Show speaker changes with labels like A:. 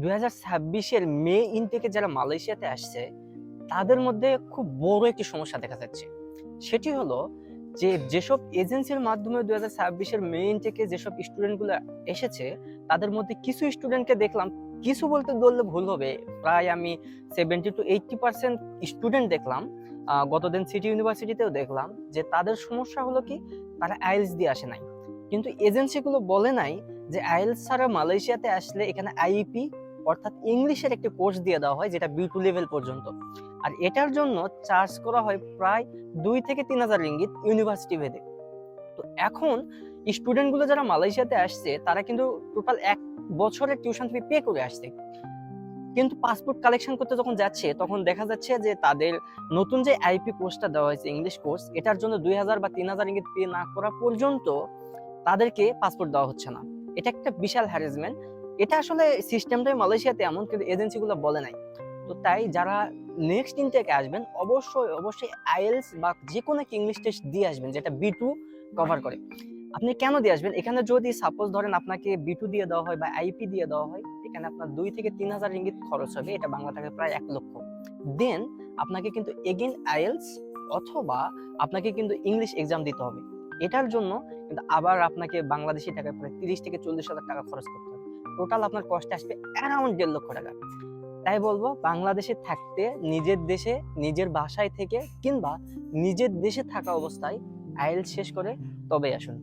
A: 2026-এর মে ইনটেকে যারা মালয়েশিয়াতে আসছে তাদের মধ্যে খুব বড় একটি সমস্যা দেখা যাচ্ছে। সেটি হলো যেসব এজেন্সির মাধ্যমে 2026-এর মে ইনটেকে যেসব স্টুডেন্টগুলো এসেছে তাদের মধ্যে কিছু স্টুডেন্টকে দেখলাম, কিছু বলতে বললে ভুল হবে, প্রায় আমি 70-80% স্টুডেন্ট দেখলাম। গতদিন সিটি ইউনিভার্সিটিতেও দেখলাম যে তাদের সমস্যা হলো কি, তারা আইএলটিএস দিয়ে আসে নাই। কিন্তু এজেন্সিগুলো বলে নাই যে আইএলটিএস ছাড়া মালয়েশিয়াতে আসলে এখানে আইইপি অর্থাৎ ইংলিশের একটি কোর্স দিয়ে দেওয়া হয় যেটা বি2 লেভেল পর্যন্ত। আর এটার জন্য চার্জ করা হয় প্রায় 2 থেকে 3 হাজার রিঙ্গিত ইউনিভার্সিটি ভেদে। তো এখন স্টুডেন্টগুলো যারা মালয়েশিয়াতে আসছে তারা কিন্তু টোটাল 1 বছরের টিউশন ফি পে করে আসছে, কিন্তু পাসপোর্ট কালেকশন করতে যখন যাচ্ছে তখন দেখা যাচ্ছে যে তাদের নতুন যে আইপি কোর্সটা দেওয়া হয়েছে ইংলিশ কোর্স, এটার জন্য 2,000 বা 3,000 রিঙ্গিত পে না করা পর্যন্ত তাদেরকে পাসপোর্ট দেওয়া হচ্ছে না। এটা একটা বিশাল হ্যারাসমেন্ট। এটা আসলে সিস্টেমটাই মালয়েশিয়াতে এমন, কিন্তু এজেন্সিগুলো বলে নাই। তো তাই যারা নেক্সট ইনটেকে আসবেন অবশ্যই অবশ্যই আইএলটিএস বা যে কোনো একটা ইংলিশ টেস্ট দিয়ে আসবেন যেটা বি2 কভার করে। আপনি কেন দিয়ে আসবেন, এখানে যদি সাপোজ ধরেন আপনাকে বি2 দিয়ে দেওয়া হয় বা আইপি দিয়ে দেওয়া হয়, এখানে আপনার 2 থেকে 3 হাজার রিঙ্গিত খরচ হবে, এটা বাংলা টাকায় প্রায় 1 লক্ষ। দেন আপনাকে কিন্তু এগেইন আইএলটিএস অথবা আপনাকে কিন্তু ইংলিশ এক্সাম দিতে হবে। এটার জন্য কিন্তু আবার আপনাকে বাংলাদেশি টাকায় প্রায় 30 থেকে 40 হাজার টাকা খরচ করতে হবে। টোটাল আপনার কস্টে আসবে অ্যারাউন্ড 1.5 লক্ষ টাকা। তাই বলবো বাংলাদেশে থাকতে নিজের দেশে নিজের বাসায় থেকে কিংবা নিজের দেশে থাকা অবস্থায় আইএলটিএস শেষ করে তবেই আসুন।